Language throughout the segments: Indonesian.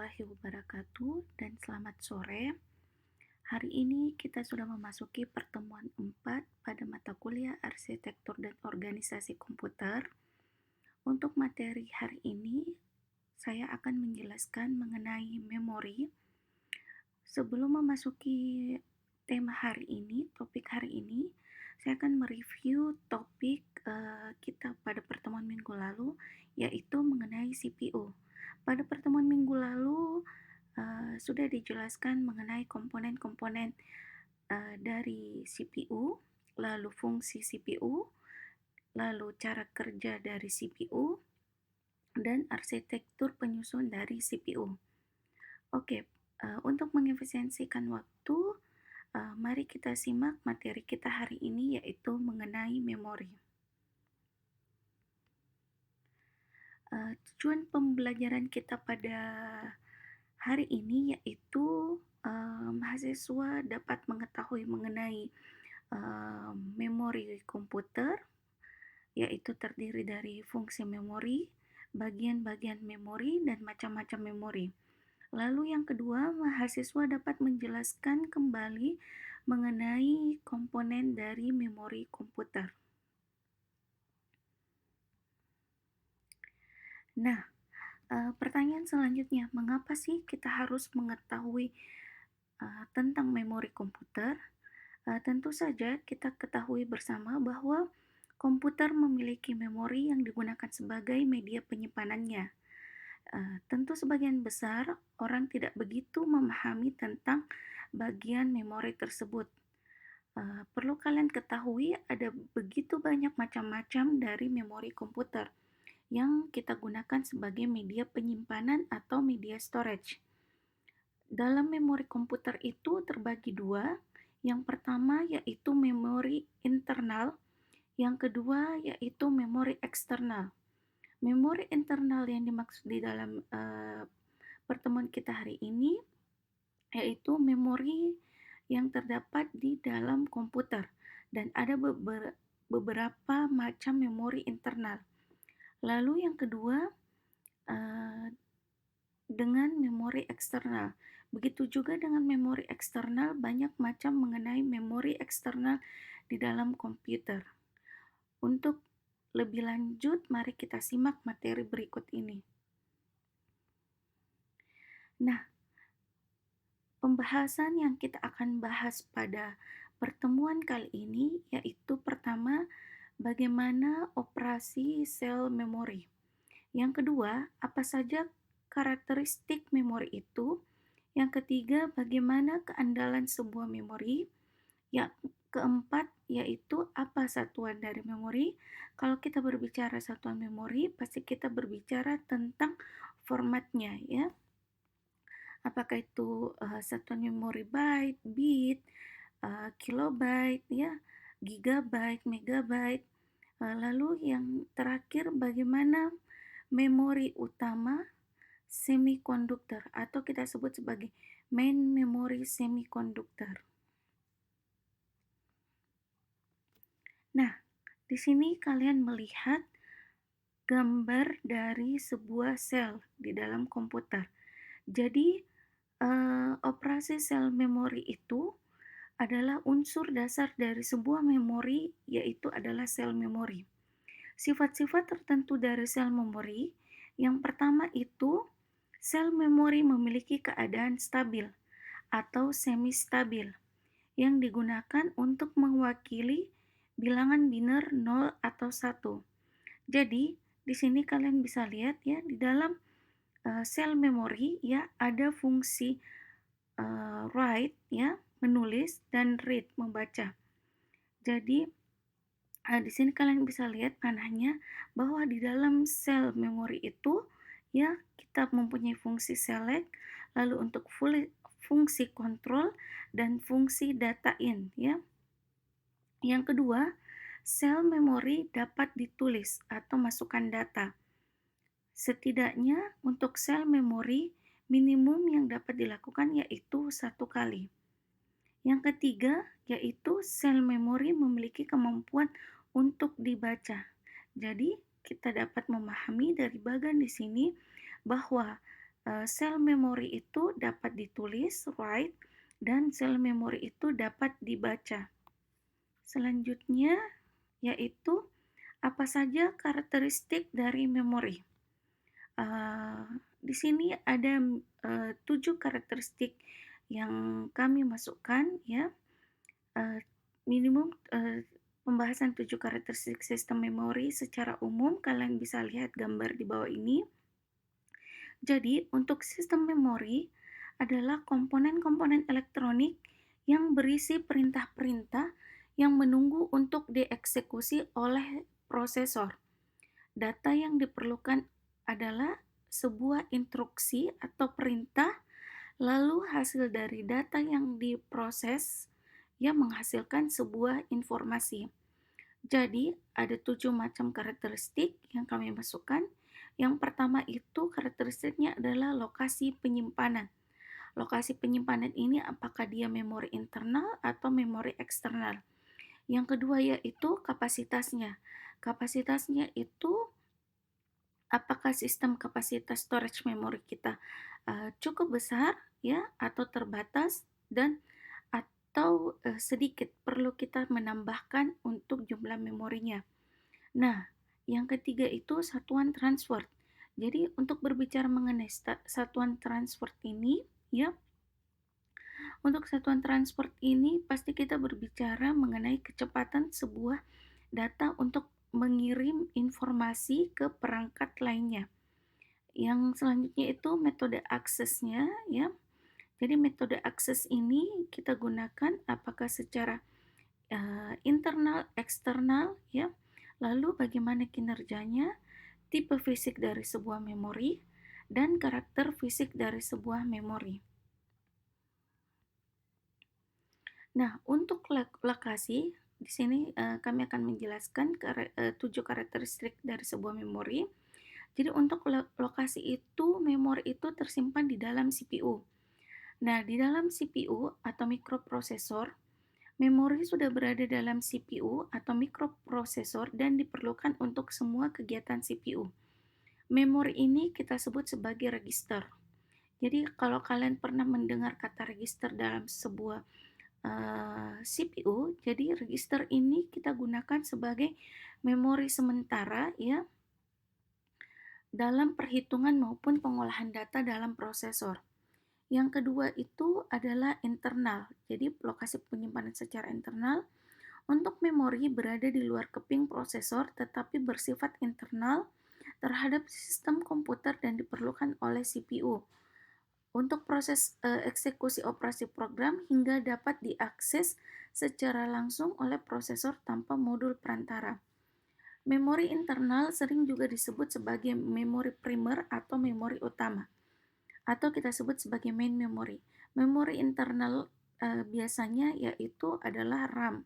warahmatullahi wabarakatuh dan selamat sore. Hari ini kita sudah memasuki pertemuan 4 pada mata kuliah Arsitektur dan Organisasi Komputer. Untuk materi hari ini, saya akan menjelaskan mengenai memori. Sebelum memasuki tema hari ini, topik hari ini, saya akan mereview topik kita pada pertemuan minggu lalu, yaitu mengenai CPU. Pada pertemuan minggu lalu, sudah dijelaskan mengenai komponen-komponen dari CPU, lalu fungsi CPU, lalu cara kerja dari CPU, dan arsitektur penyusun dari CPU. Oke, untuk mengefisiensikan waktu, mari kita simak materi kita hari ini, yaitu mengenai memori. Tujuan pembelajaran kita pada hari ini yaitu mahasiswa dapat mengetahui mengenai memori komputer, yaitu terdiri dari fungsi memori, bagian-bagian memori, dan macam-macam memori. Lalu yang kedua, mahasiswa dapat menjelaskan kembali mengenai komponen dari memori komputer. Nah, pertanyaan selanjutnya, mengapa sih kita harus mengetahui tentang memori komputer? Tentu saja kita ketahui bersama bahwa komputer memiliki memori yang digunakan sebagai media penyimpanannya. Tentu sebagian besar orang tidak begitu memahami tentang bagian memori tersebut. Perlu kalian ketahui ada begitu banyak macam-macam dari memori komputer yang kita gunakan sebagai media penyimpanan atau media storage. Dalam memori komputer itu terbagi dua. Yang pertama yaitu memori internal, yang kedua yaitu memori eksternal. Memori internal yang dimaksud di dalam pertemuan kita hari ini yaitu memori yang terdapat di dalam komputer, dan ada beberapa macam memori internal. Lalu yang kedua dengan memori eksternal. Begitu juga dengan memori eksternal, banyak macam mengenai memori eksternal di dalam komputer. Untuk lebih lanjut, mari kita simak materi berikut ini. Nah, pembahasan yang kita akan bahas pada pertemuan kali ini yaitu pertama, bagaimana operasi sel memori. Yang kedua, apa saja karakteristik memori itu. Yang ketiga, bagaimana keandalan sebuah memori. Yang keempat, yaitu apa satuan dari memori. Kalau kita berbicara satuan memori, pasti kita berbicara tentang formatnya, ya. Apakah itu satuan memori byte, bit, kilobyte, ya, gigabyte, megabyte. Lalu yang terakhir, bagaimana memori utama semikonduktor atau kita sebut sebagai main memory semikonduktor. Nah, di sini kalian melihat gambar dari sebuah sel di dalam komputer. Jadi, operasi sel memori itu adalah unsur dasar dari sebuah memori, yaitu adalah sel memori. Sifat-sifat tertentu dari sel memori, yang pertama itu sel memori memiliki keadaan stabil atau semi-stabil yang digunakan untuk mewakili bilangan biner 0 atau 1. Jadi, di sini kalian bisa lihat ya, di dalam sel memori ya ada fungsi write ya, menulis, dan read, membaca. Jadi di sini kalian bisa lihat panahnya bahwa di dalam sel memori itu ya kita mempunyai fungsi select, lalu untuk fungsi control dan fungsi data in ya. Yang kedua, sel memori dapat ditulis atau masukkan data. Setidaknya untuk sel memori, minimum yang dapat dilakukan yaitu 1 kali. Yang ketiga, yaitu sel memori memiliki kemampuan untuk dibaca. Jadi, kita dapat memahami dari bagian di sini bahwa sel memori itu dapat ditulis, write, dan sel memori itu dapat dibaca. Selanjutnya yaitu apa saja karakteristik dari memori. Di sini ada 7 karakteristik yang kami masukkan ya. Minimum pembahasan 7 karakteristik sistem memori secara umum, kalian bisa lihat gambar di bawah ini. Jadi, untuk sistem memori adalah komponen-komponen elektronik yang berisi perintah-perintah yang menunggu untuk dieksekusi oleh prosesor. Data yang diperlukan adalah sebuah instruksi atau perintah, lalu hasil dari data yang diproses yang menghasilkan sebuah informasi. Jadi, ada 7 macam karakteristik yang kami masukkan. Yang pertama itu karakteristiknya adalah lokasi penyimpanan. Lokasi penyimpanan ini apakah dia memori internal atau memori eksternal. Yang kedua yaitu kapasitasnya. Kapasitasnya itu apakah sistem kapasitas storage memori kita cukup besar ya atau terbatas, dan atau sedikit perlu kita menambahkan untuk jumlah memorinya. Nah, yang ketiga itu satuan transport. Jadi untuk berbicara mengenai satuan transport ini ya, untuk satuan transport ini pasti kita berbicara mengenai kecepatan sebuah data untuk mengirim informasi ke perangkat lainnya. Yang selanjutnya itu metode aksesnya ya. Jadi metode akses ini kita gunakan apakah secara internal, eksternal ya. Lalu bagaimana kinerjanya, tipe fisik dari sebuah memori, dan karakter fisik dari sebuah memori. Nah, untuk lokasi di sini kami akan menjelaskan 7 karakteristik dari sebuah memori. Jadi untuk lokasi itu, memori itu tersimpan di dalam CPU. Nah, di dalam CPU atau mikroprosesor, memori sudah berada dalam CPU atau mikroprosesor dan diperlukan untuk semua kegiatan CPU. Memori ini kita sebut sebagai register. Jadi kalau kalian pernah mendengar kata register dalam sebuah CPU, jadi register ini kita gunakan sebagai memori sementara ya dalam perhitungan maupun pengolahan data dalam prosesor. Yang kedua itu adalah internal. Jadi lokasi penyimpanan secara internal. Untuk memori berada di luar keping prosesor tetapi bersifat internal terhadap sistem komputer dan diperlukan oleh CPU untuk proses eksekusi operasi program hingga dapat diakses secara langsung oleh prosesor tanpa modul perantara. Memori internal sering juga disebut sebagai memori primer atau memori utama, atau kita sebut sebagai main memory. Memori internal biasanya yaitu adalah RAM.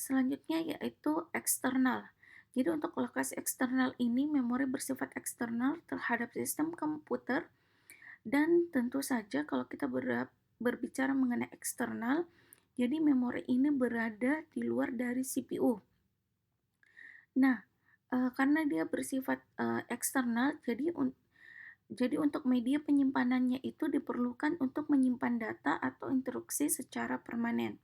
Selanjutnya yaitu eksternal. Jadi untuk lokasi eksternal ini memori bersifat eksternal terhadap sistem komputer, dan tentu saja kalau kita berbicara mengenai eksternal, jadi memori ini berada di luar dari CPU. Nah, karena dia bersifat eksternal, jadi untuk media penyimpanannya itu diperlukan untuk menyimpan data atau instruksi secara permanen.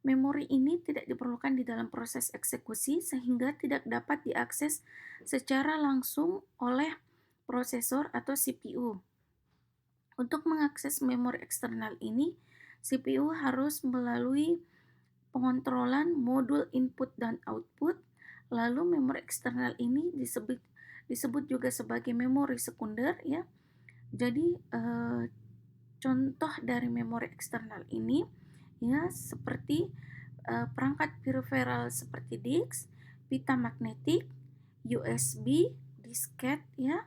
Memori ini tidak diperlukan di dalam proses eksekusi sehingga tidak dapat diakses secara langsung oleh prosesor atau CPU. Untuk mengakses memori eksternal ini, CPU harus melalui pengontrolan modul input dan output. Lalu memori eksternal ini disebut juga sebagai memori sekunder ya. Jadi contoh dari memori eksternal ini ya seperti perangkat peripheral seperti disk, pita magnetik, USB, disket ya,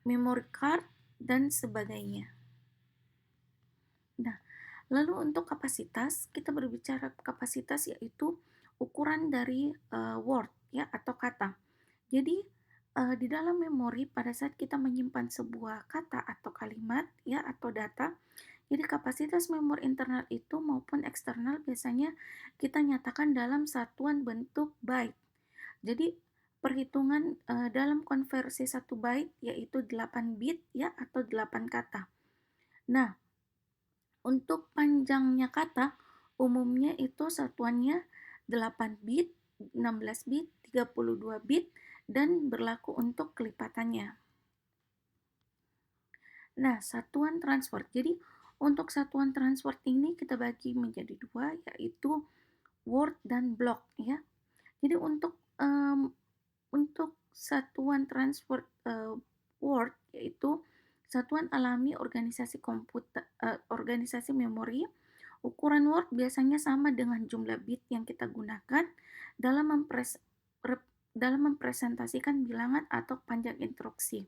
memory card dan sebagainya. Nah, lalu untuk kapasitas, kita berbicara kapasitas yaitu ukuran dari word ya atau kata. Jadi di dalam memori pada saat kita menyimpan sebuah kata atau kalimat ya atau data, jadi kapasitas memori internal itu maupun eksternal biasanya kita nyatakan dalam satuan bentuk byte. Jadi perhitungan dalam konversi 1 byte yaitu 8 bit ya atau 8 kata. Nah, untuk panjangnya kata umumnya itu satuannya 8 bit, 16 bit, 32 bit dan berlaku untuk kelipatannya. Nah, satuan transport. Jadi, untuk satuan transport ini kita bagi menjadi dua, yaitu word dan block ya. Jadi untuk satuan transport word yaitu satuan alami organisasi komputer organisasi memori. Ukuran word biasanya sama dengan jumlah bit yang kita gunakan dalam dalam mempresentasikan bilangan atau panjang instruksi.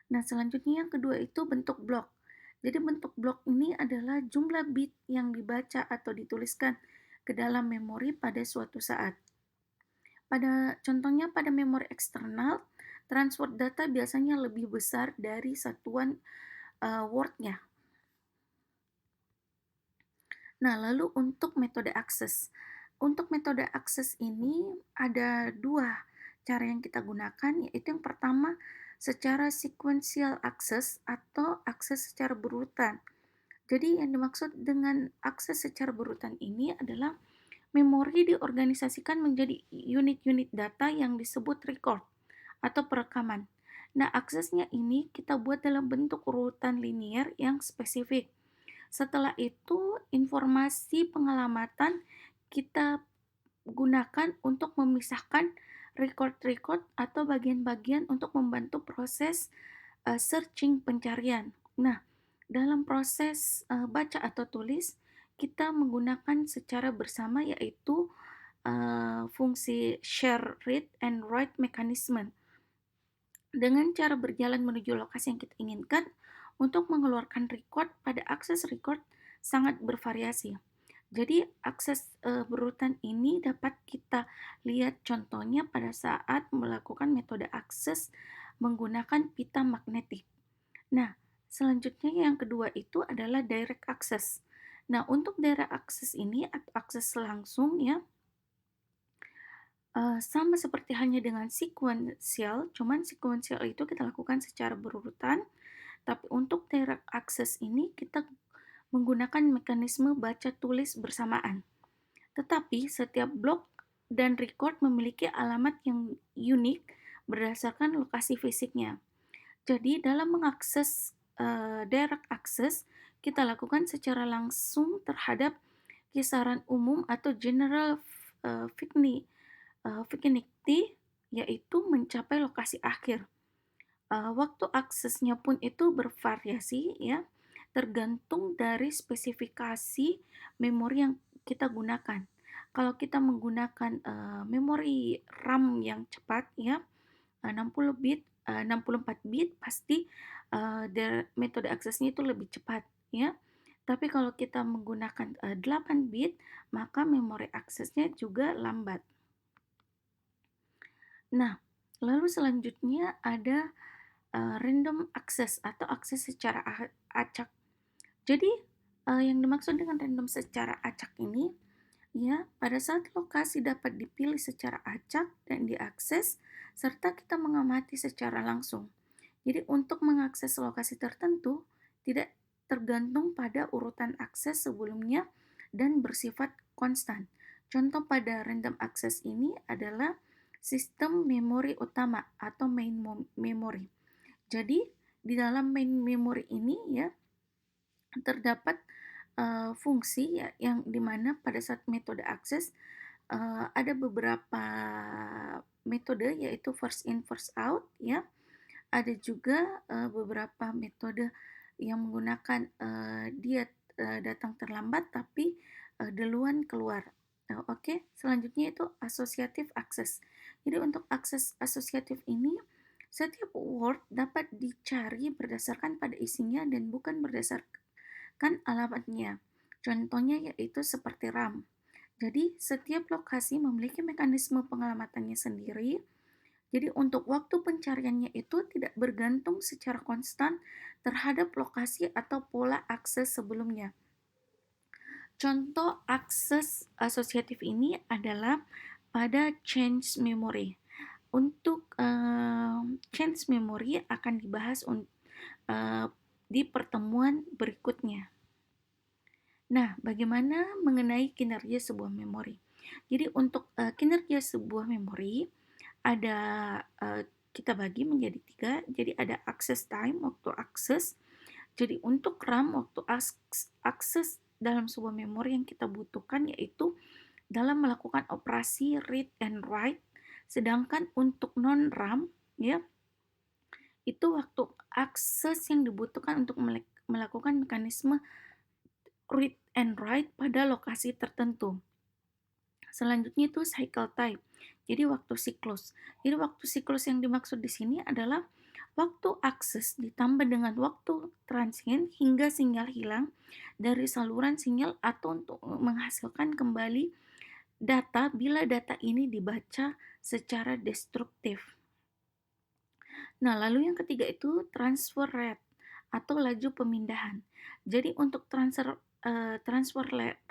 Nah, selanjutnya yang kedua itu bentuk blok. Jadi bentuk blok ini adalah jumlah bit yang dibaca atau dituliskan ke dalam memori pada suatu saat. Contohnya pada memori eksternal, transport data biasanya lebih besar dari satuan word-nya. Nah, lalu untuk metode akses. Untuk metode akses ini ada dua cara yang kita gunakan, yaitu yang pertama secara sequential access atau akses secara berurutan. Jadi yang dimaksud dengan akses secara berurutan ini adalah memori diorganisasikan menjadi unit-unit data yang disebut record atau perekaman. Nah, aksesnya ini kita buat dalam bentuk urutan linear yang spesifik. Setelah itu, informasi pengelamatan kita gunakan untuk memisahkan record-record atau bagian-bagian untuk membantu proses searching pencarian. Nah, dalam proses baca atau tulis, kita menggunakan secara bersama yaitu fungsi share read and write mechanism. Dengan cara berjalan menuju lokasi yang kita inginkan, untuk mengeluarkan record pada akses record sangat bervariasi. Jadi akses berurutan ini dapat kita lihat contohnya pada saat melakukan metode akses menggunakan pita magnetik. Nah, selanjutnya yang kedua itu adalah direct access. Nah, untuk direct access ini atau akses langsung ya, sama seperti halnya dengan sequential, cuman sequential itu kita lakukan secara berurutan, tapi untuk direct access ini kita menggunakan mekanisme baca tulis bersamaan. Tetapi setiap blok dan record memiliki alamat yang unik berdasarkan lokasi fisiknya. Jadi dalam mengakses direct access, kita lakukan secara langsung terhadap kisaran umum atau general vicinity, yaitu mencapai lokasi akhir. Waktu aksesnya pun itu bervariasi ya, tergantung dari spesifikasi memori yang kita gunakan. Kalau kita menggunakan memori RAM yang cepat ya, 60 bit, 64 bit pasti metode aksesnya itu lebih cepat ya. Tapi kalau kita menggunakan 8 bit, maka memori aksesnya juga lambat. Nah, lalu selanjutnya ada random access atau akses secara acak. Jadi yang dimaksud dengan random secara acak ini ya, pada saat lokasi dapat dipilih secara acak dan diakses serta kita mengamati secara langsung. Jadi untuk mengakses lokasi tertentu tidak tergantung pada urutan akses sebelumnya dan bersifat konstan. Contoh pada random access ini adalah sistem memori utama atau main memory. Jadi di dalam main memory ini ya terdapat fungsi ya yang dimana pada saat metode akses ada beberapa metode yaitu first in first out ya. Ada juga beberapa metode yang menggunakan dia datang terlambat tapi duluan keluar. Oke, selanjutnya itu associative access. Jadi untuk akses asosiatif ini setiap word dapat dicari berdasarkan pada isinya dan bukan berdasarkan alamatnya. Contohnya yaitu seperti RAM. Jadi setiap lokasi memiliki mekanisme pengalamatannya sendiri. Jadi untuk waktu pencariannya itu tidak bergantung secara konstan terhadap lokasi atau pola akses sebelumnya. Contoh akses asosiatif ini adalah pada change memory. Untuk change memory akan dibahas uh, di pertemuan berikutnya. Nah, bagaimana mengenai kinerja sebuah memori? Jadi untuk kinerja sebuah memori ada kita bagi menjadi 3. Jadi ada access time, waktu akses. Jadi untuk RAM, waktu akses dalam sebuah memori yang kita butuhkan yaitu dalam melakukan operasi read and write. Sedangkan untuk non RAM ya, itu waktu akses yang dibutuhkan untuk melakukan mekanisme read and write pada lokasi tertentu. Selanjutnya itu cycle time. Jadi waktu siklus. Jadi waktu siklus yang dimaksud di sini adalah waktu akses ditambah dengan waktu transient hingga sinyal hilang dari saluran sinyal atau untuk menghasilkan kembali data bila data ini dibaca secara destruktif. Nah, lalu yang ketiga itu transfer rate atau laju pemindahan. Jadi untuk transfer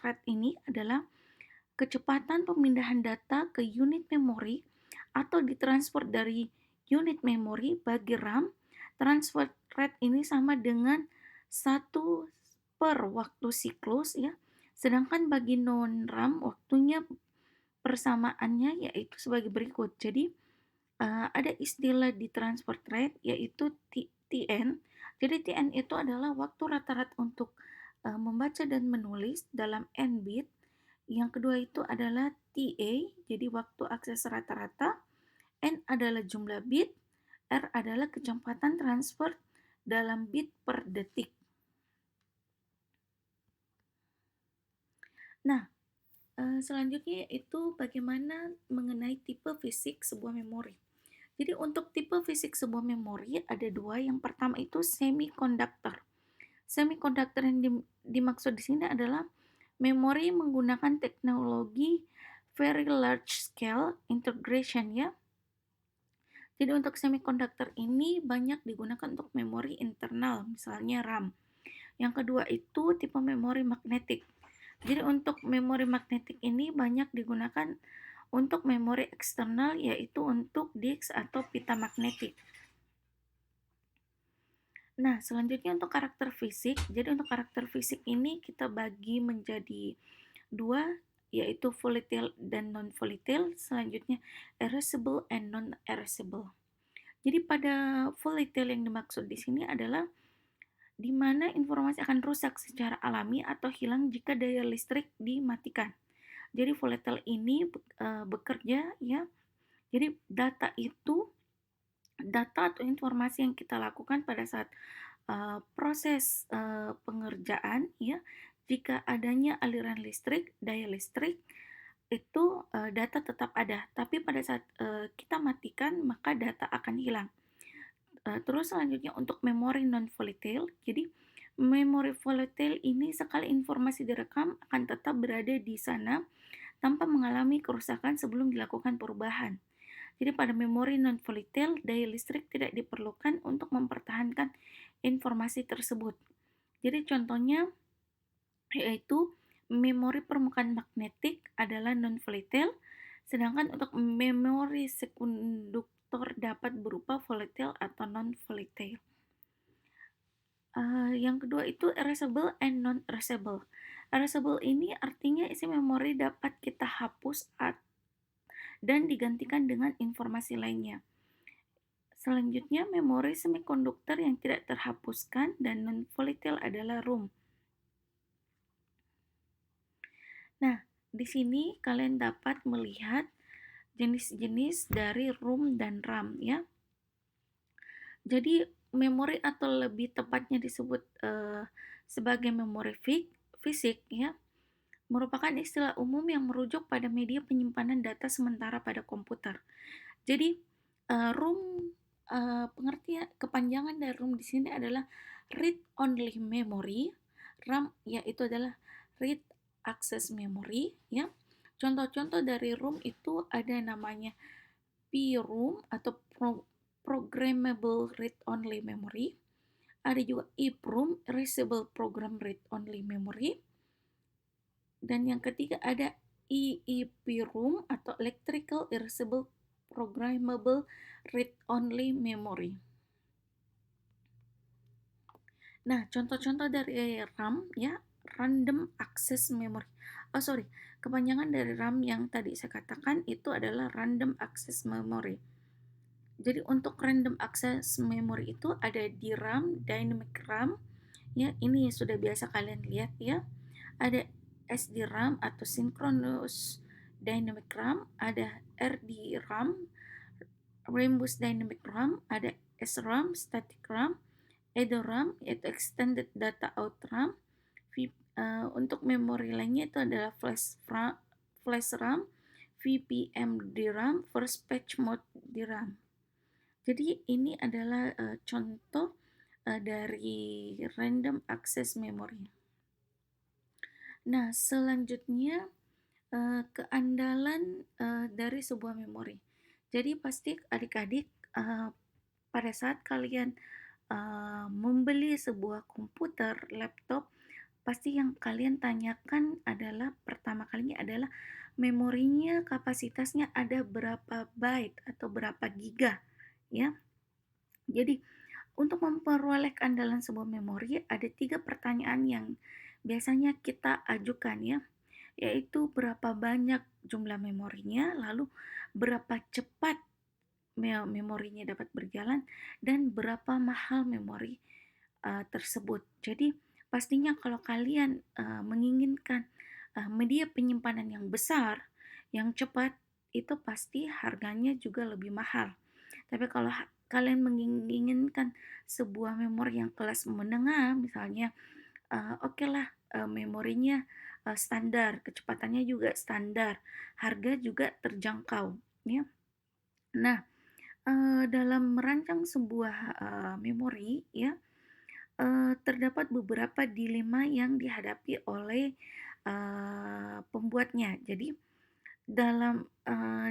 rate ini adalah kecepatan pemindahan data ke unit memori atau ditransfer dari unit memori bagi RAM. Transfer rate ini sama dengan 1 per waktu siklus ya. Sedangkan bagi non RAM waktunya persamaannya yaitu sebagai berikut. Jadi ada istilah di transfer rate yaitu TN. Jadi TN itu adalah waktu rata-rata untuk membaca dan menulis dalam n bit. Yang kedua itu adalah TA, jadi waktu akses rata-rata. N adalah jumlah bit, R adalah kecepatan transfer dalam bit per detik. Nah, selanjutnya itu bagaimana mengenai tipe fisik sebuah memori. Jadi untuk tipe fisik sebuah memori ada 2. Yang pertama itu semiconductor. Semiconductor yang dimaksud di sini adalah memori menggunakan teknologi very large scale integration ya. Jadi untuk semiconductor ini banyak digunakan untuk memori internal, misalnya RAM. Yang kedua itu tipe memori magnetik. Jadi untuk memori magnetik ini banyak digunakan untuk memori eksternal yaitu untuk disk atau pita magnetik. Nah, selanjutnya untuk karakter fisik. Jadi untuk karakter fisik ini kita bagi menjadi 2 yaitu volatile dan non-volatile. Selanjutnya erasable and non-erasable. Jadi pada volatile yang dimaksud di sini adalah di mana informasi akan rusak secara alami atau hilang jika daya listrik dimatikan. Jadi volatile ini bekerja ya. Jadi data atau informasi yang kita lakukan pada saat proses pengerjaan ya, jika adanya aliran listrik, daya listrik itu data tetap ada, tapi pada saat kita matikan maka data akan hilang. Terus selanjutnya untuk memori non volatile, jadi memori volatile ini sekali informasi direkam akan tetap berada di sana tanpa mengalami kerusakan sebelum dilakukan perubahan. Jadi pada memori non volatile, daya listrik tidak diperlukan untuk mempertahankan informasi tersebut. Jadi contohnya yaitu memori permukaan magnetik adalah non volatile, sedangkan untuk memori sekunduktor dapat berupa volatile atau non volatile. Yang kedua itu erasable and non erasable. Erasable ini artinya isi memori dapat kita hapus dan digantikan dengan informasi lainnya. Selanjutnya, memori semikonduktor yang tidak terhapuskan dan non-volatile adalah ROM. Nah, di sini kalian dapat melihat jenis-jenis dari ROM dan RAM ya. Jadi, memori atau lebih tepatnya disebut sebagai memori fisik ya, merupakan istilah umum yang merujuk pada media penyimpanan data sementara pada komputer. Jadi ROM pengertian kepanjangan dari ROM di sini adalah read only memory, RAM yaitu adalah read access memory ya. Contoh-contoh dari ROM itu ada namanya PROM atau programmable read only memory. Ada juga EEPROM, erasable program read only memory. Dan yang ketiga ada EEPROM atau electrical erasable programmable read-only memory. Nah, contoh-contoh dari RAM ya, random access memory. Oh sorry, kepanjangan dari RAM yang tadi saya katakan itu adalah random access memory. Jadi untuk random access memory itu ada DRAM, dynamic RAM, ya ini sudah biasa kalian lihat ya. Ada SDRAM atau synchronous dynamic RAM, ada RDRAM, rambus dynamic RAM, ada SRAM, static RAM, EDORAM yaitu extended data out RAM. Untuk memori lainnya itu adalah flash RAM, VPM DRAM, first patch mode DRAM. Jadi ini adalah contoh dari random access memory. Nah, selanjutnya keandalan dari sebuah memori. Jadi pasti adik-adik pada saat kalian membeli sebuah komputer, laptop, pasti yang kalian tanyakan adalah pertama kalinya adalah memorinya kapasitasnya ada berapa byte atau berapa giga ya. Jadi untuk memperoleh keandalan sebuah memori ada 3 pertanyaan yang biasanya kita ajukan ya, yaitu berapa banyak jumlah memorinya, lalu berapa cepat memorinya dapat berjalan, dan berapa mahal memori tersebut. Jadi pastinya kalau kalian menginginkan media penyimpanan yang besar, yang cepat, itu pasti harganya juga lebih mahal. Tapi kalau kalian menginginkan sebuah memori yang kelas menengah, misalnya oke lah memorinya standar, kecepatannya juga standar, harga juga terjangkau, ya. Nah, dalam merancang sebuah memori, ya, terdapat beberapa dilema yang dihadapi oleh pembuatnya. Jadi dalam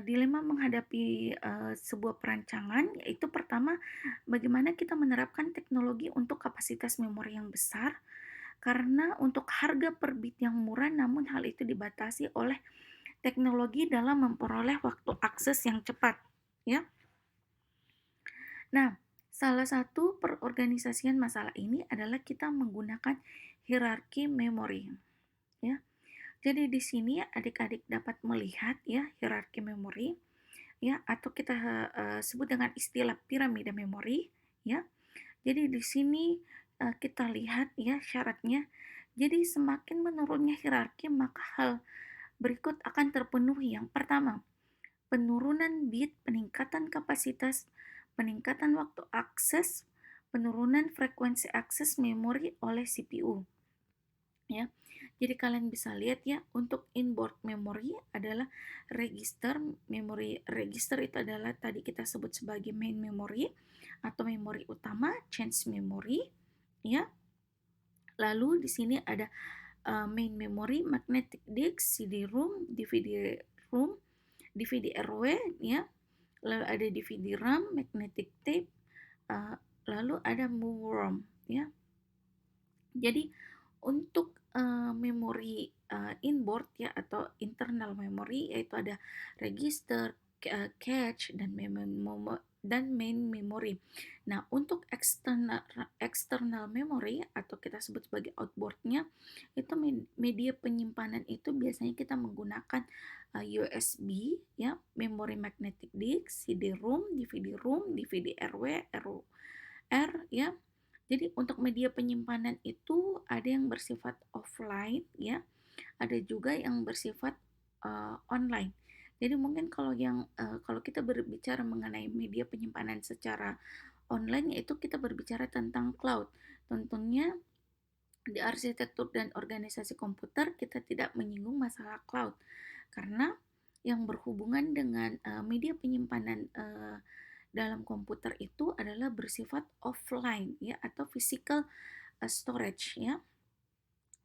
dilema menghadapi sebuah perancangan, yaitu pertama, bagaimana kita menerapkan teknologi untuk kapasitas memori yang besar, karena untuk harga per bit yang murah, namun hal itu dibatasi oleh teknologi dalam memperoleh waktu akses yang cepat, ya. Nah, salah satu perorganisasian masalah ini adalah kita menggunakan hierarki memori, ya. Jadi di sini adik-adik dapat melihat ya hierarki memori ya, atau kita sebut dengan istilah piramida memori ya. Jadi di sini kita lihat ya syaratnya. Jadi semakin menurunnya hierarki maka hal berikut akan terpenuhi. Yang pertama, penurunan bit, peningkatan kapasitas, peningkatan waktu akses, penurunan frekuensi akses memori oleh CPU. Ya. Jadi kalian bisa lihat ya, untuk inboard memory adalah register, memori register itu adalah tadi kita sebut sebagai main memory atau memori utama, change memory, ya. Lalu di sini ada main memory, magnetic disk, CD-ROM, DVD-ROM, DVD-RW, ya. Lalu ada DVD-RAM, magnetic tape, lalu ada MOV-ROM, ya. Jadi untuk memori inboard ya atau internal memory yaitu ada register, cache dan main memory. Nah, untuk external memory atau kita sebut sebagai outboardnya itu media penyimpanan itu biasanya kita menggunakan USB ya, memori magnetic disk, CD-ROM, DVD-ROM, DVD-RW, RR ya. Jadi untuk media penyimpanan itu ada yang bersifat offline ya, ada juga yang bersifat online. Jadi mungkin kalau kita berbicara mengenai media penyimpanan secara online, yaitu kita berbicara tentang cloud. Tentunya di arsitektur dan organisasi komputer kita tidak menyinggung masalah cloud karena yang berhubungan dengan media penyimpanan dalam komputer itu adalah bersifat offline ya atau physical storage ya.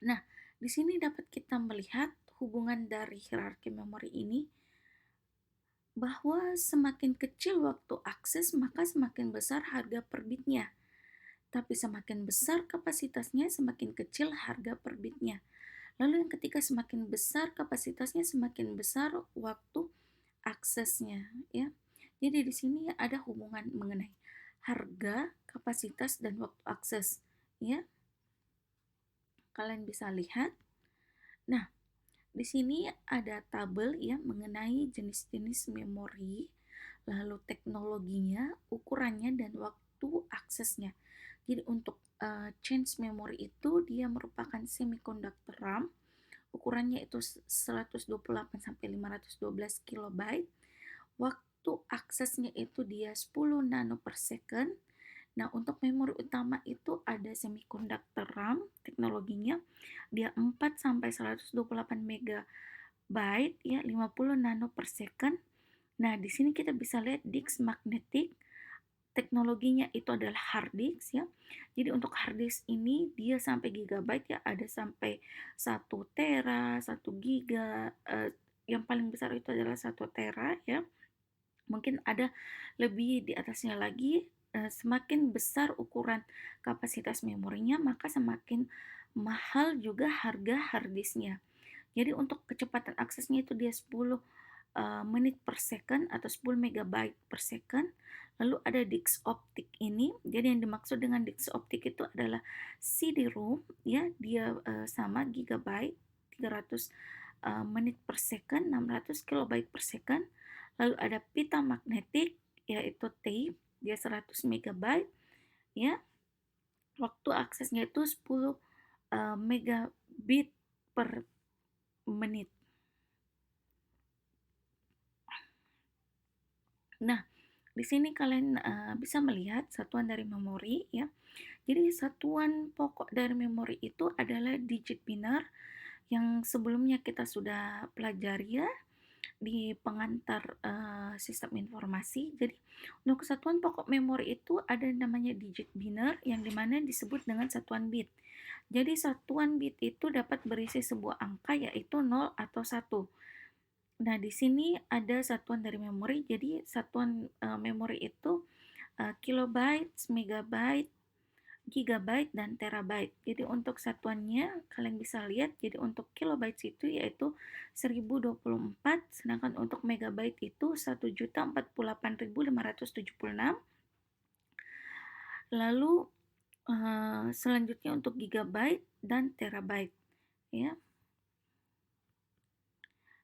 Nah, di sini dapat kita melihat hubungan dari hierarki memori ini bahwa semakin kecil waktu akses maka semakin besar harga per bitnya. Tapi semakin besar kapasitasnya semakin kecil harga per bitnya. Lalu yang ketiga, semakin besar kapasitasnya semakin besar waktu aksesnya ya. Jadi di sini ada hubungan mengenai harga, kapasitas, dan waktu akses. Ya, kalian bisa lihat. Nah, di sini ada tabel ya mengenai jenis-jenis memori, lalu teknologinya, ukurannya, dan waktu aksesnya. Jadi untuk change memory itu dia merupakan semiconductor RAM, ukurannya itu 128 sampai 512 kilobyte. Waktu aksesnya itu dia 10 nano per second. Nah, untuk memori utama itu ada semiconductor RAM, teknologinya dia 4 sampai 128 megabyte ya, 50 nano per second. Nah, di sini kita bisa lihat disk magnetic, teknologinya itu adalah hard disk ya. Jadi untuk hard disk ini dia sampai gigabyte ya, ada sampai 1 tera, 1 giga, yang paling besar itu adalah 1 tera ya. Mungkin ada lebih di atasnya lagi. Semakin besar ukuran kapasitas memorinya, maka semakin mahal juga harga harddisknya. Jadi untuk kecepatan aksesnya itu dia 10 menit per second atau 10 megabyte per second. Lalu ada disk optik ini. Jadi yang dimaksud dengan disk optik itu adalah CD-ROM ya, dia sama gigabyte 300 menit per second, 600 kilobyte per second. Lalu ada pita magnetik yaitu tape, dia 100 megabyte ya. Waktu aksesnya itu 10 megabit per menit. Nah, di sini kalian bisa melihat satuan dari memori ya. Jadi satuan pokok dari memori itu adalah digit binar yang sebelumnya kita sudah pelajari ya di pengantar sistem informasi. Jadi untuk satuan pokok memori itu ada namanya digit binar yang dimana disebut dengan satuan bit. Jadi satuan bit itu dapat berisi sebuah angka yaitu 0 atau 1. Nah, di sini ada satuan dari memori. Jadi satuan memori itu kilobyte, megabyte, gigabyte, dan terabyte. Jadi untuk satuannya kalian bisa lihat. Jadi untuk kilobyte itu yaitu 1024, sedangkan untuk megabyte itu 1.048.576. Lalu selanjutnya untuk gigabyte dan terabyte ya.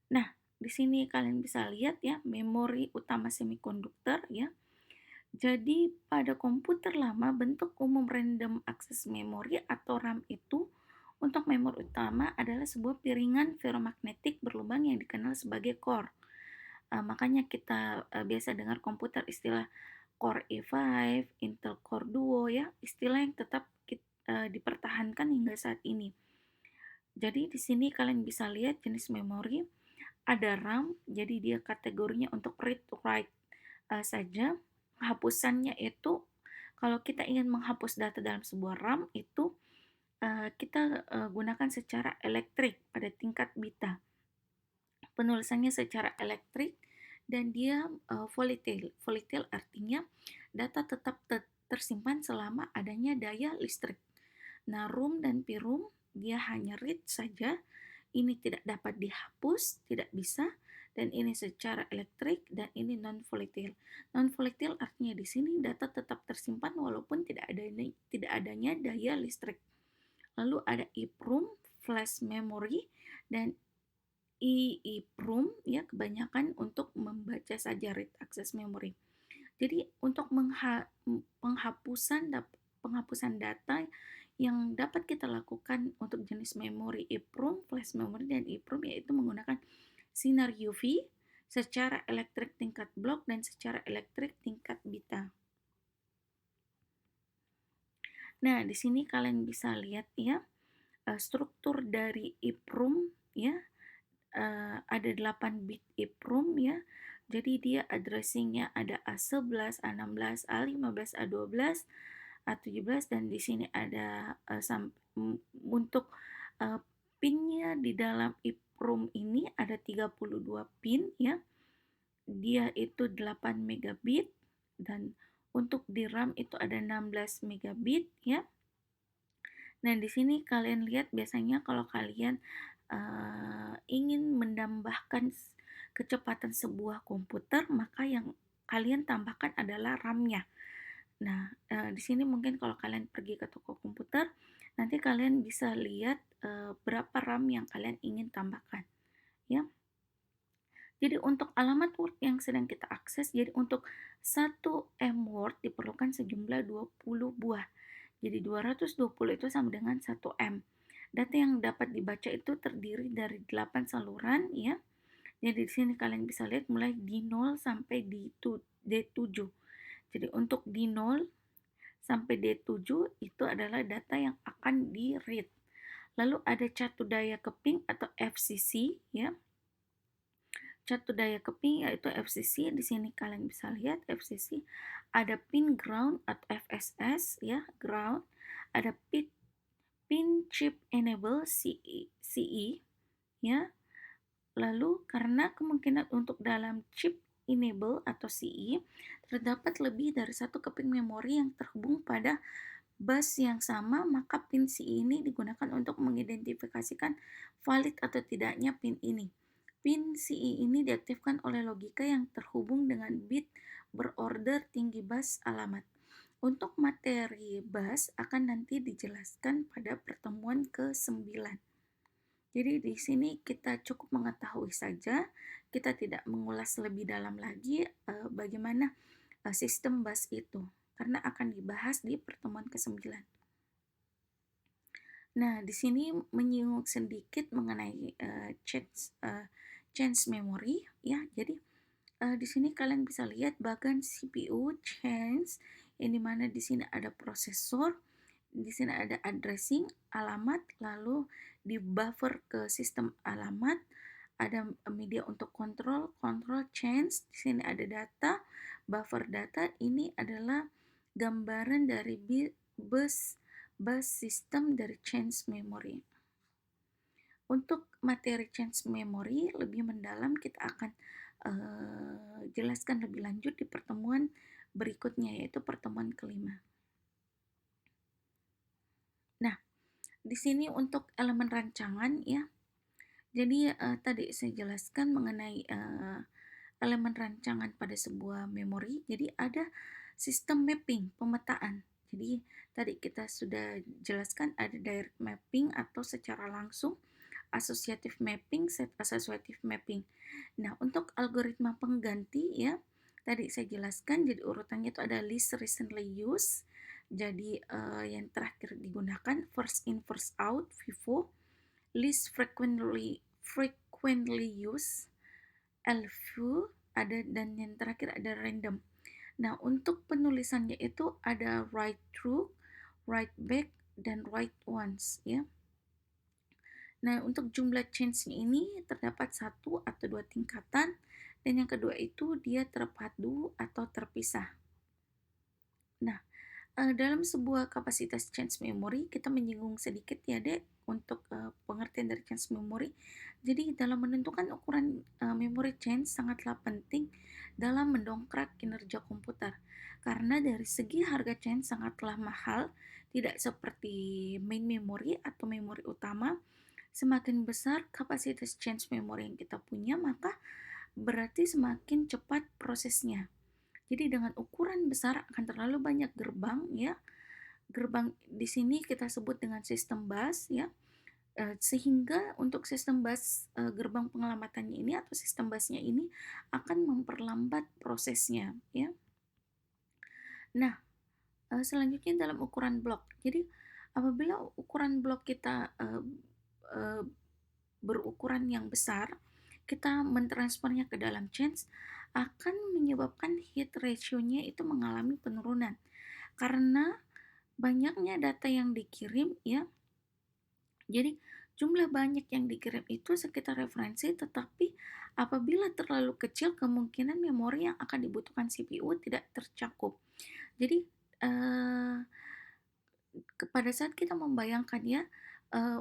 Nah, di sini kalian bisa lihat ya memori utama semikonduktor ya. Jadi pada komputer lama bentuk umum random access memory atau RAM itu untuk memori utama adalah sebuah piringan ferromagnetik berlubang yang dikenal sebagai core. Makanya kita biasa dengar komputer istilah Core i5, Intel Core Duo ya, istilah yang tetap dipertahankan hingga saat ini. Jadi di sini kalian bisa lihat jenis memori. Ada RAM, jadi dia kategorinya untuk read to write saja. Penghapusannya itu kalau kita ingin menghapus data dalam sebuah RAM itu kita gunakan secara elektrik pada tingkat beta. Penulisannya secara elektrik dan dia volatile. Volatile artinya data tetap tersimpan selama adanya daya listrik. Nah, room dan pirum dia hanya read saja. Ini tidak dapat dihapus, tidak bisa, dan ini secara elektrik, dan ini non-volatile. Non-volatile artinya di sini data tetap tersimpan walaupun tidak adanya daya listrik. Lalu ada EEPROM, flash memory, dan EEPROM ya kebanyakan untuk membaca saja read access memory. Jadi untuk penghapusan data yang dapat kita lakukan untuk jenis memori EEPROM, flash memory, dan EEPROM yaitu menggunakan sinar UV secara elektrik tingkat blok dan secara elektrik tingkat beta. Nah, di sini kalian bisa lihat ya struktur dari EEPROM ya. Ada 8 bit EEPROM ya. Jadi dia addressingnya ada A11, A16, A15, A12, A17, dan di sini ada untuk pinnya di dalam EEPROM ini ada 32 pin ya. Dia itu 8 megabit dan untuk di RAM itu ada 16 megabit ya. Nah, di sini kalian lihat biasanya kalau kalian ingin menambahkan kecepatan sebuah komputer, maka yang kalian tambahkan adalah RAM-nya. Nah, di sini mungkin kalau kalian pergi ke toko komputer, nanti kalian bisa lihat berapa RAM yang kalian ingin tambahkan, ya. Jadi untuk alamat Word yang sedang kita akses, jadi untuk 1 M Word diperlukan sejumlah 20 buah. Jadi 220 itu sama dengan 1 M. Data yang dapat dibaca itu terdiri dari 8 saluran, ya. Jadi di sini kalian bisa lihat mulai D0 sampai D7. Jadi untuk D0 sampai D7 itu adalah data yang akan di-read. Lalu ada catu daya keping atau FCC, ya. Catu daya keping yaitu FCC. Di sini kalian bisa lihat FCC. Ada pin ground atau FSS, ya, ground. Ada pin chip enable CE, ya. Lalu karena kemungkinan untuk dalam chip enable atau CE terdapat lebih dari satu keping memori yang terhubung pada bus yang sama, maka pin CE ini digunakan untuk mengidentifikasikan valid atau tidaknya pin ini. Pin CE ini diaktifkan oleh logika yang terhubung dengan bit berorder tinggi bus alamat. Untuk materi bus akan nanti dijelaskan pada pertemuan ke-9. Jadi di sini kita cukup mengetahui saja, kita tidak mengulas lebih dalam lagi bagaimana sistem bus itu, karena akan dibahas di pertemuan ke-9. Nah, di sini menyinggung sedikit mengenai change memory, ya. Jadi di sini kalian bisa lihat bagian CPU change, yang dimana di sini ada prosesor, di sini ada addressing alamat, lalu di buffer ke sistem alamat, ada media untuk control change, di sini ada data, buffer data. Ini adalah gambaran dari bus sistem dari change memory. Untuk materi change memory lebih mendalam kita akan jelaskan lebih lanjut di pertemuan berikutnya, yaitu pertemuan ke-5. Nah, di sini untuk elemen rancangan, ya. Jadi tadi saya jelaskan mengenai elemen rancangan pada sebuah memori. Jadi ada sistem mapping, pemetaan. Jadi tadi kita sudah jelaskan ada direct mapping atau secara langsung, associative mapping, set associative mapping. Nah, untuk algoritma pengganti, ya, tadi saya jelaskan, jadi urutannya itu ada least recently used, jadi yang terakhir digunakan, first in first out, FIFO, least frequently used, LFU, ada, dan yang terakhir ada random. Nah, untuk penulisannya itu ada write through, write back, dan write once, ya. Nah, untuk jumlah change-nya ini terdapat 1 atau 2 tingkatan, dan yang kedua itu dia terpadu atau terpisah. Nah, dalam sebuah kapasitas change memory, kita menyinggung sedikit ya, Dek, untuk pengertian dari change memory. Jadi, dalam menentukan ukuran memory change sangatlah penting dalam mendongkrak kinerja komputer. Karena dari segi harga change sangatlah mahal, tidak seperti main memory atau memori utama. Semakin besar kapasitas change memory yang kita punya, maka berarti semakin cepat prosesnya. Jadi dengan ukuran besar akan terlalu banyak gerbang, ya. Gerbang di sini kita sebut dengan sistem bus, ya. Sehingga untuk sistem bus gerbang pengelamatannya ini atau sistem busnya ini akan memperlambat prosesnya, ya. Nah, selanjutnya dalam ukuran blok. Jadi apabila ukuran blok kita berukuran yang besar, kita mentransfernya ke dalam change akan menyebabkan hit ratio-nya itu mengalami penurunan karena banyaknya data yang dikirim, ya. Jadi jumlah banyak yang dikirim itu sekitar referensi, tetapi apabila terlalu kecil kemungkinan memori yang akan dibutuhkan CPU tidak tercakup. Jadi pada saat kita membayangkan, ya,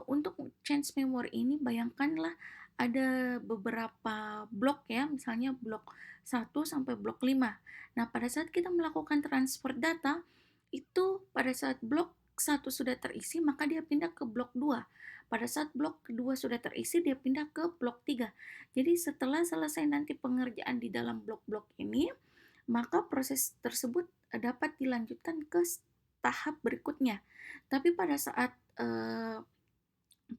untuk change memory ini bayangkanlah ada beberapa blok, ya, misalnya blok 1 sampai blok 5. Nah, pada saat kita melakukan transfer data, itu pada saat blok 1 sudah terisi, maka dia pindah ke blok 2. Pada saat blok kedua sudah terisi, dia pindah ke blok 3. Jadi setelah selesai nanti pengerjaan di dalam blok-blok ini, maka proses tersebut dapat dilanjutkan ke tahap berikutnya. Tapi pada saat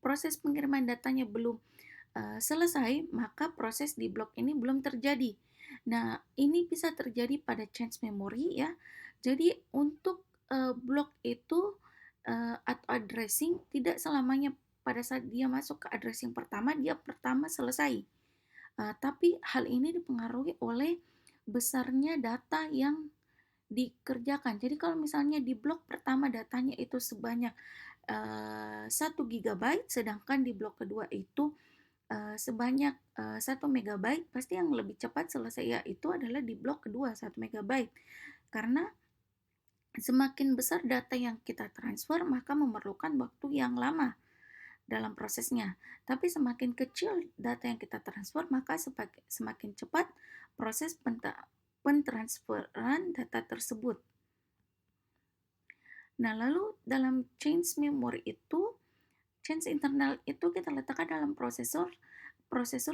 proses pengiriman datanya belum selesai, maka proses di blok ini belum terjadi. Nah, ini bisa terjadi pada change memory ya. Jadi untuk blok itu atau addressing tidak selamanya pada saat dia masuk ke addressing pertama, dia pertama selesai. Tapi hal ini dipengaruhi oleh besarnya data yang dikerjakan. Jadi kalau misalnya di blok pertama datanya itu sebanyak 1 gigabyte, sedangkan di blok kedua itu sebanyak 1 megabyte, pasti yang lebih cepat selesai ya itu adalah di blok kedua 1 megabyte. Karena semakin besar data yang kita transfer, maka memerlukan waktu yang lama dalam prosesnya. Tapi semakin kecil data yang kita transfer, maka semakin cepat proses pentransferan data tersebut. Nah, lalu dalam change memory itu, change internal itu kita letakkan dalam prosesor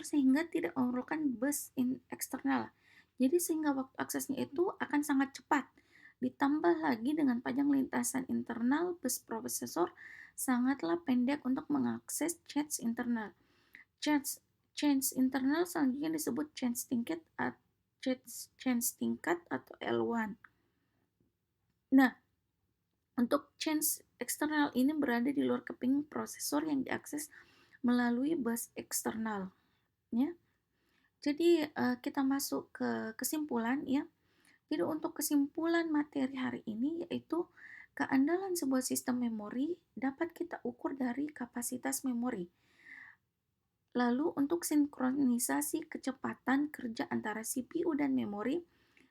sehingga tidak memerlukan bus eksternal. Jadi sehingga waktu aksesnya itu akan sangat cepat. Ditambah lagi dengan panjang lintasan internal, bus prosesor sangatlah pendek untuk mengakses change internal. Change, change internal selanjutnya disebut change tingkat atau L1. Nah, untuk change eksternal ini berada di luar keping prosesor yang diakses melalui bus eksternal. Ya. Jadi kita masuk ke kesimpulan ya. Jadi untuk kesimpulan materi hari ini yaitu keandalan sebuah sistem memori dapat kita ukur dari kapasitas memori. Lalu untuk sinkronisasi kecepatan kerja antara CPU dan memori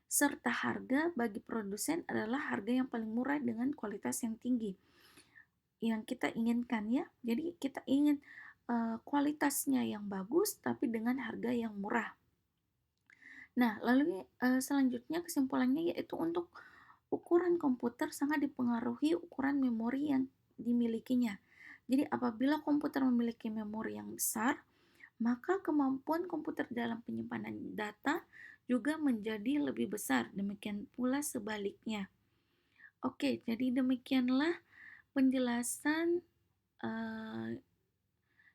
serta harga bagi produsen adalah harga yang paling murah dengan kualitas yang tinggi yang kita inginkan ya. Jadi kita ingin kualitasnya yang bagus tapi dengan harga yang murah. Nah, lalu selanjutnya kesimpulannya yaitu untuk ukuran komputer sangat dipengaruhi ukuran memori yang dimilikinya. Jadi apabila komputer memiliki memori yang besar, maka kemampuan komputer dalam penyimpanan data juga menjadi lebih besar. Demikian pula sebaliknya. Oke, jadi demikianlah penjelasan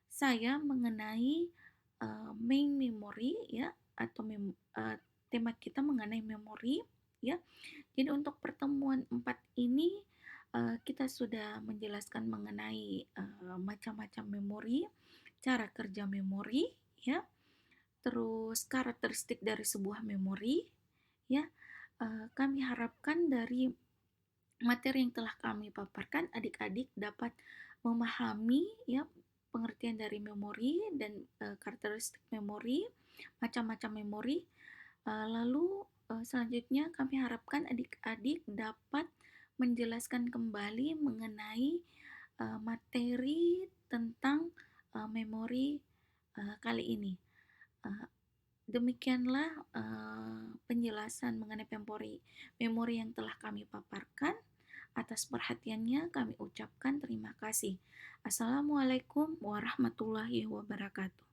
saya mengenai main memory ya atau tema kita mengenai memori ya. Jadi untuk pertemuan 4 ini kita sudah menjelaskan mengenai macam-macam memori, cara kerja memori ya, terus karakteristik dari sebuah memori ya. Kami harapkan dari materi yang telah kami paparkan adik-adik dapat memahami ya pengertian dari memori dan karakteristik memori, macam-macam memori. Lalu selanjutnya kami harapkan adik-adik dapat menjelaskan kembali mengenai materi tentang memori kali ini. Demikianlah penjelasan mengenai memori yang telah kami paparkan. Atas perhatiannya kami ucapkan terima kasih. Assalamualaikum warahmatullahi wabarakatuh.